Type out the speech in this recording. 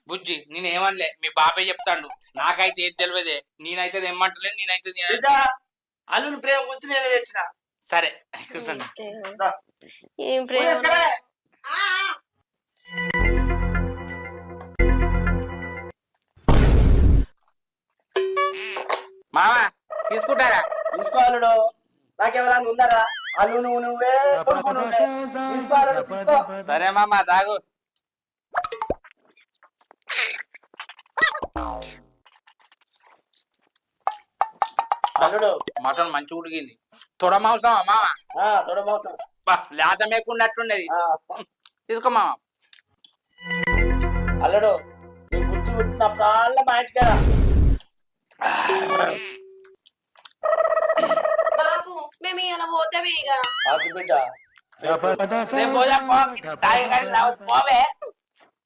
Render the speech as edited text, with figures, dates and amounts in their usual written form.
బుజ్జి నేనేమనలే మీ బాబాయ్ చెప్తాడు. నాకైతే ఏది తెలియదే. నేనైతే ఏమంటలే. బిడ్డ అల్లుని ప్రేమ గురించి నేనే తెచ్చిన. సరే కూర్చోండి. ఏం ప్రేమ తీసుకురా. మామా తీసుకుంటారా? తీసుకో అల్లుడు. నాకెవరన్నా ఉన్నారా? అల్లు నువ్వే కొడుకు నువ్వే. తీసుకో అల్లుడు, తీసుకో. సరే మామా తాగు. అల్లుడు మటన్ మంచి ఉడికింది. తొడ మాంసమా మామా? తొడ మోసం. లేత మేకున్నట్టున్నది. తీసుకో మామ. అల్లుడు నీ గుర్తు పుట్టినప్పుడల్లా మా ఇంటికి రా. బాబు మేము ఇలా పోతామే ఇక. అది బిడ్డ రేపు పోదాం పో. తాగి కానీ రావద్దు పోవే.